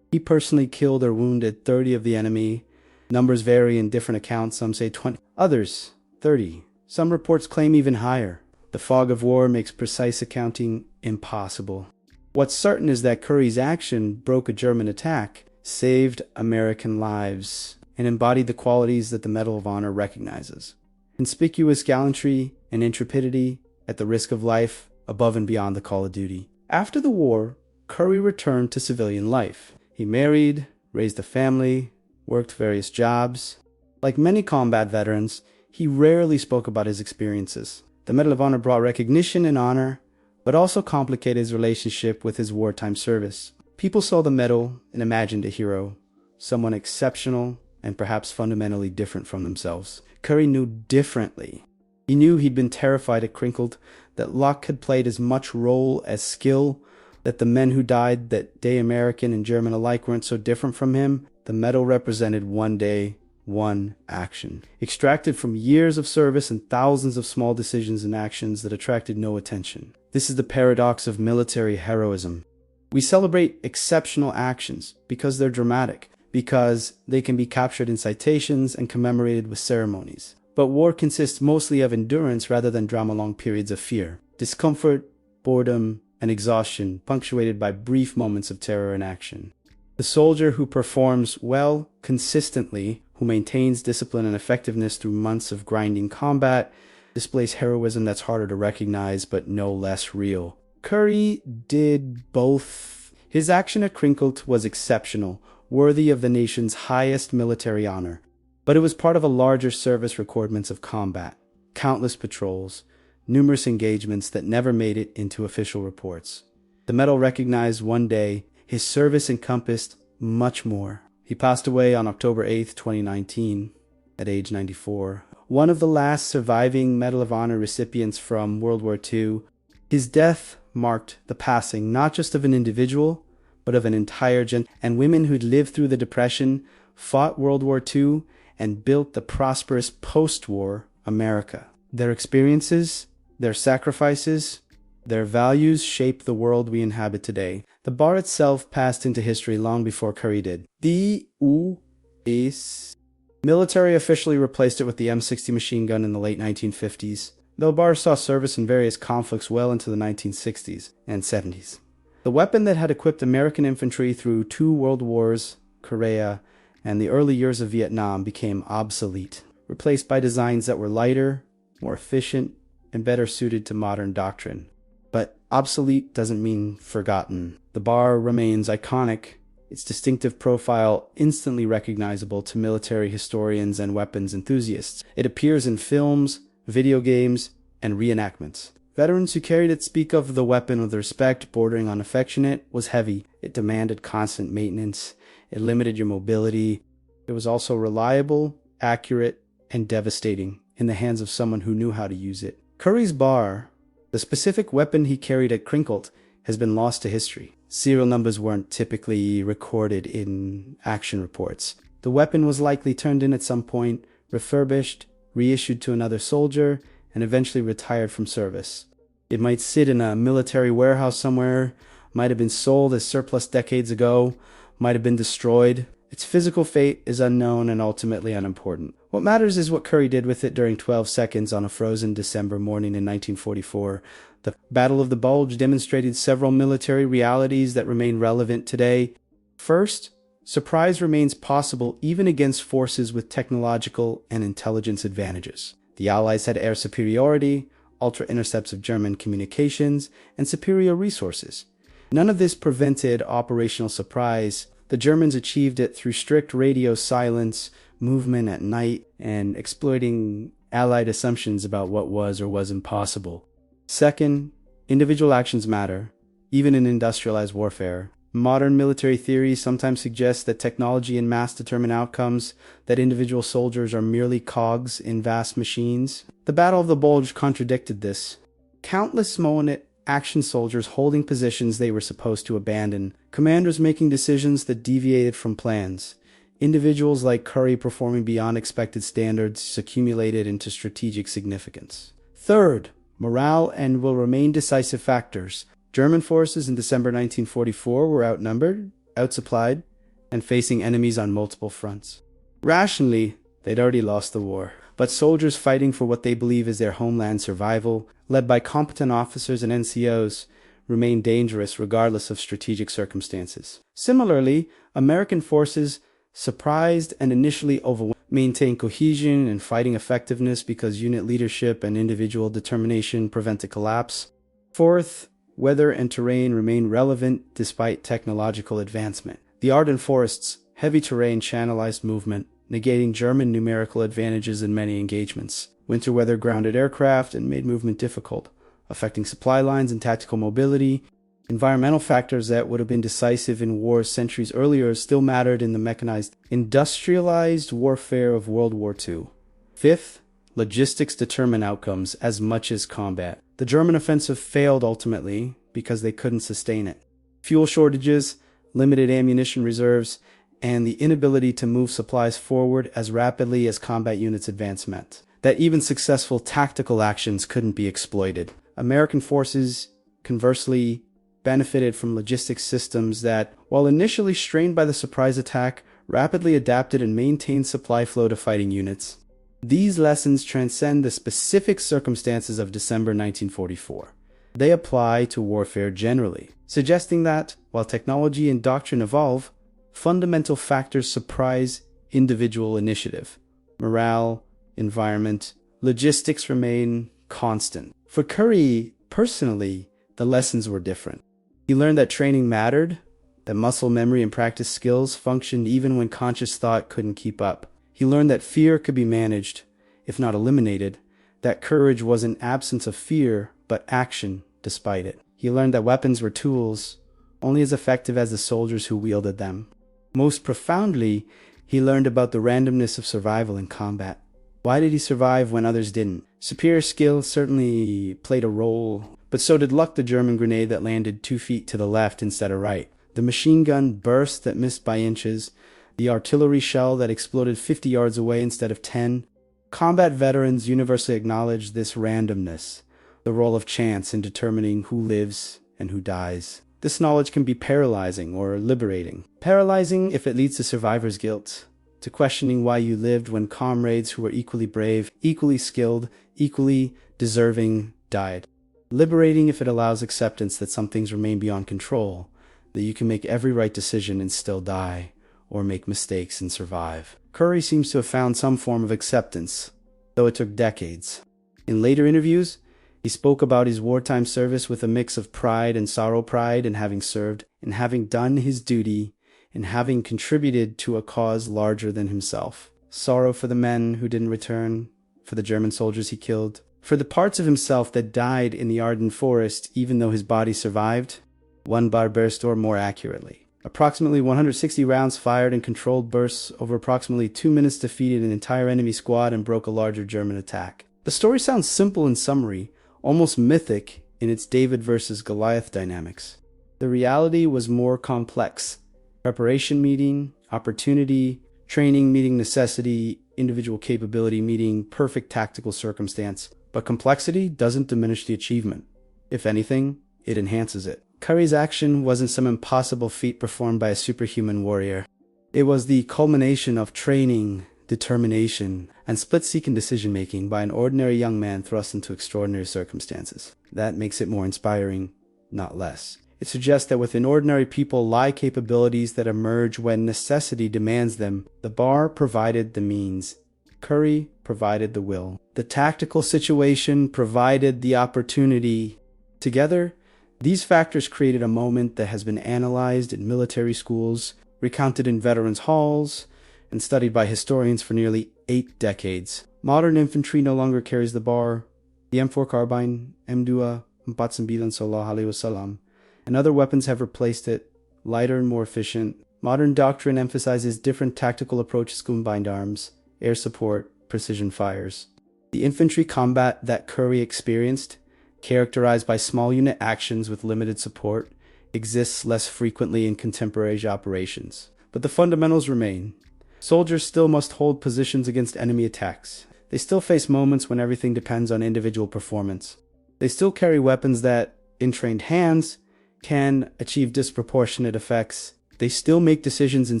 he personally killed or wounded 30 of the enemy. Numbers vary in different accounts, some say 20, others 30. Some reports claim even higher. The fog of war makes precise accounting impossible. What's certain is that Currey's action broke a German attack, saved American lives, and embodied the qualities that the Medal of Honor recognizes. Conspicuous gallantry and intrepidity at the risk of life, above and beyond the call of duty. After the war, Currey returned to civilian life. He married, raised a family, worked various jobs. Like many combat veterans, he rarely spoke about his experiences. The Medal of Honor brought recognition and honor, but also complicated his relationship with his wartime service. People saw the medal and imagined a hero, someone exceptional and perhaps fundamentally different from themselves. Currey knew differently. He knew he'd been terrified at Krinkelt, that luck had played as much role as skill, that the men who died that day, American and German alike, weren't so different from him. The medal represented one day, one action, extracted from years of service and thousands of small decisions and actions that attracted no attention. This is the paradox of military heroism. We celebrate exceptional actions because they're dramatic, because they can be captured in citations and commemorated with ceremonies. But war consists mostly of endurance rather than drama-long periods of fear, discomfort, boredom, and exhaustion, punctuated by brief moments of terror and action. The soldier who performs well consistently, who maintains discipline and effectiveness through months of grinding combat, displays heroism that's harder to recognize but no less real. Currey did both. His action at Krinkelt was exceptional, worthy of the nation's highest military honor. But it was part of a larger service recordments of combat, countless patrols, numerous engagements that never made it into official reports. The medal recognized one day. His service encompassed much more. He passed away on October 8, 2019, at age 94. One of the last surviving Medal of Honor recipients from World War II, his death marked the passing not just of an individual, but of an entire generation. And women who'd lived through the Depression, fought World War II, and built the prosperous post-war America. Their experiences, their sacrifices, their values shape the world we inhabit today. The bar itself passed into history long before Currey did. The U.S. military officially replaced it with the M60 machine gun in the late 1950s, though bar saw service in various conflicts well into the 1960s and 70s. The weapon that had equipped American infantry through 2 world wars, Korea, and the early years of Vietnam became obsolete, replaced by designs that were lighter, more efficient, and better suited to modern doctrine. But obsolete doesn't mean forgotten. The bar remains iconic, its distinctive profile instantly recognizable to military historians and weapons enthusiasts. It appears in films, video games, and reenactments. Veterans who carried it speak of the weapon with respect bordering on affectionate. Was heavy. It demanded constant maintenance. It limited your mobility. It was also reliable, accurate, and devastating in the hands of someone who knew how to use it. Currey's bar, the specific weapon he carried at Krinkelt, has been lost to history. Serial numbers weren't typically recorded in action reports. The weapon was likely turned in at some point, refurbished, reissued to another soldier, and eventually retired from service. It might sit in a military warehouse somewhere, might have been sold as surplus decades ago, might have been destroyed. Its physical fate is unknown and ultimately unimportant. What matters is what Currey did with it during 12 seconds on a frozen December morning in 1944. The Battle of the Bulge demonstrated several military realities that remain relevant today. First, surprise remains possible even against forces with technological and intelligence advantages. The Allies had air superiority, ultra-intercepts of German communications, and superior resources. None of this prevented operational surprise. The Germans achieved it through strict radio silence, movement at night, and exploiting Allied assumptions about what was or wasn't possible. Second, individual actions matter, even in industrialized warfare. Modern military theory sometimes suggests that technology and mass determine outcomes, that individual soldiers are merely cogs in vast machines. The Battle of the Bulge contradicted this. Countless Moonit action soldiers holding positions they were supposed to abandon, commanders making decisions that deviated from plans, individuals like Currey performing beyond expected standards accumulated into strategic significance. Third, morale and will remain decisive factors. German forces in December 1944 were outnumbered, outsupplied, and facing enemies on multiple fronts. Rationally, they'd already lost the war. But soldiers fighting for what they believe is their homeland survival, led by competent officers and NCOs, remain dangerous regardless of strategic circumstances. Similarly, American forces, surprised and initially overwhelmed, maintain cohesion and fighting effectiveness because unit leadership and individual determination prevent a collapse. Fourth, weather and terrain remain relevant despite technological advancement. The Ardennes forests Heavy terrain channelized movement, negating German numerical advantages in many engagements. Winter weather grounded aircraft and made movement difficult, affecting supply lines and tactical mobility. Environmental factors that would have been decisive in wars centuries earlier still mattered in the mechanized, industrialized warfare of World War II. Fifth, logistics determine outcomes as much as combat. The German offensive failed ultimately because they couldn't sustain it. Fuel shortages, limited ammunition reserves, and the inability to move supplies forward as rapidly as combat units' advance meant that even successful tactical actions couldn't be exploited. American forces, conversely, benefited from logistics systems that, while initially strained by the surprise attack, rapidly adapted and maintained supply flow to fighting units. These lessons transcend the specific circumstances of December 1944. They apply to warfare generally, suggesting that, while technology and doctrine evolve, fundamental factors surprise individual initiative. Morale, environment, logistics remain constant. For Currey, personally, the lessons were different. He learned that training mattered, that muscle memory and practice skills functioned even when conscious thought couldn't keep up. He learned that fear could be managed, if not eliminated, that courage wasn't absence of fear, but action despite it. He learned that weapons were tools, only as effective as the soldiers who wielded them. Most profoundly, he learned about the randomness of survival in combat. Why did he survive when others didn't? Superior skill certainly played a role, but so did luck. The German grenade that landed 2 feet to the left instead of right, the machine gun burst that missed by inches, the artillery shell that exploded 50 yards away instead of 10. Combat veterans universally acknowledge this randomness, the role of chance in determining who lives and who dies. This knowledge can be paralyzing or liberating. Paralyzing if it leads to survivor's guilt, to questioning why you lived when comrades who were equally brave, equally skilled, equally deserving died. Liberating if it allows acceptance that some things remain beyond control, that you can make every right decision and still die, or make mistakes and survive. Currey seems to have found some form of acceptance, though it took decades. In later interviews, he spoke about his wartime service with a mix of pride and sorrow. Pride in having served, in having done his duty, in having contributed to a cause larger than himself. Sorrow for the men who didn't return, for the German soldiers he killed, for the parts of himself that died in the Ardennes forest even though his body survived. One Barberstor more accurately. Approximately 160 rounds fired in controlled bursts over approximately 2 minutes defeated an entire enemy squad and broke a larger German attack. The story sounds simple in summary, almost mythic in its David versus Goliath dynamics. The reality was more complex. Preparation meeting opportunity, training meeting necessity, individual capability meeting perfect tactical circumstance. But complexity doesn't diminish the achievement. If anything, it enhances it. Currey's action wasn't some impossible feat performed by a superhuman warrior. It was the culmination of training, determination, and split-second decision-making by an ordinary young man thrust into extraordinary circumstances. That makes it more inspiring, not less. It suggests that within ordinary people lie capabilities that emerge when necessity demands them. The bar provided the means. Currey provided the will. The tactical situation provided the opportunity. Together, these factors created a moment that has been analyzed in military schools, recounted in veterans' halls, and studied by historians for nearly 8 decades. Modern infantry no longer carries the bar. The M4 carbine, M2, Mpatsambilan Sallallahu Alaihi Wasallam, and other weapons have replaced it, lighter and more efficient. Modern doctrine emphasizes different tactical approaches to combined arms, air support, precision fires. The infantry combat that Currey experienced, characterized by small unit actions with limited support, exists less frequently in contemporary operations. But the fundamentals remain. Soldiers still must hold positions against enemy attacks. They still face moments when everything depends on individual performance. They still carry weapons that, in trained hands, can achieve disproportionate effects. They still make decisions in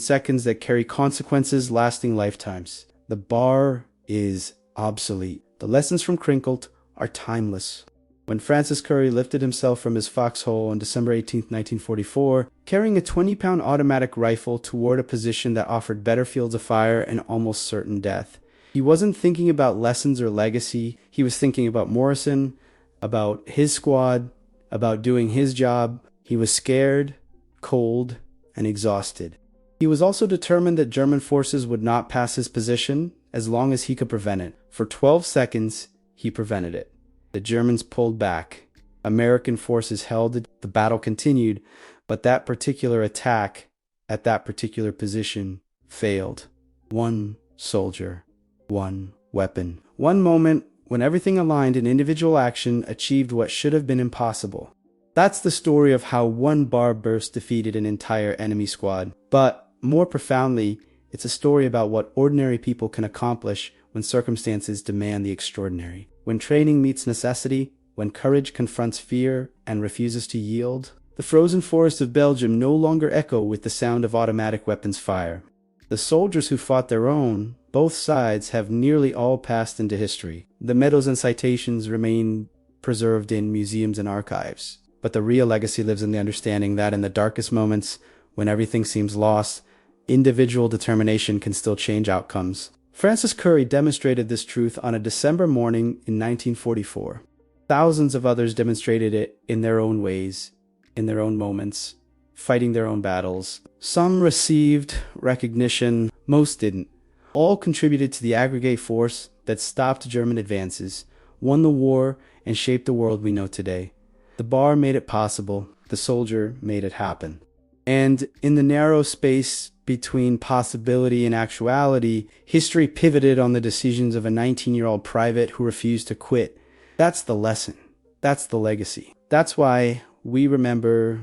seconds that carry consequences lasting lifetimes. The bar is obsolete. The lessons from Krinkelt are timeless. When Francis Currey lifted himself from his foxhole on December 18, 1944, carrying a 20-pound automatic rifle toward a position that offered better fields of fire and almost certain death, he wasn't thinking about lessons or legacy. He was thinking about Morrison, about his squad, about doing his job. He was scared, cold, and exhausted. He was also determined that German forces would not pass his position as long as he could prevent it. For 12 seconds, he prevented it. The Germans pulled back. American forces held it. The battle continued, but that particular attack at that particular position failed. One soldier, one weapon. One moment when everything aligned and individual action achieved what should have been impossible. That's the story of how one bar burst defeated an entire enemy squad. But more profoundly, it's a story about what ordinary people can accomplish when circumstances demand the extraordinary. When training meets necessity, when courage confronts fear and refuses to yield. The frozen forests of Belgium no longer echo with the sound of automatic weapons fire. The soldiers who fought their own, both sides, have nearly all passed into history. The medals and citations remain preserved in museums and archives. But the real legacy lives in the understanding that in the darkest moments, when everything seems lost, individual determination can still change outcomes. Francis Currey demonstrated this truth on a December morning in 1944. Thousands of others demonstrated it in their own ways, in their own moments, fighting their own battles. Some received recognition, most didn't. All contributed to the aggregate force that stopped German advances, won the war, and shaped the world we know today. The bar made it possible. The soldier made it happen. And in the narrow space between possibility and actuality, history pivoted on the decisions of a 19-year-old private who refused to quit. That's the lesson. That's the legacy. That's why we remember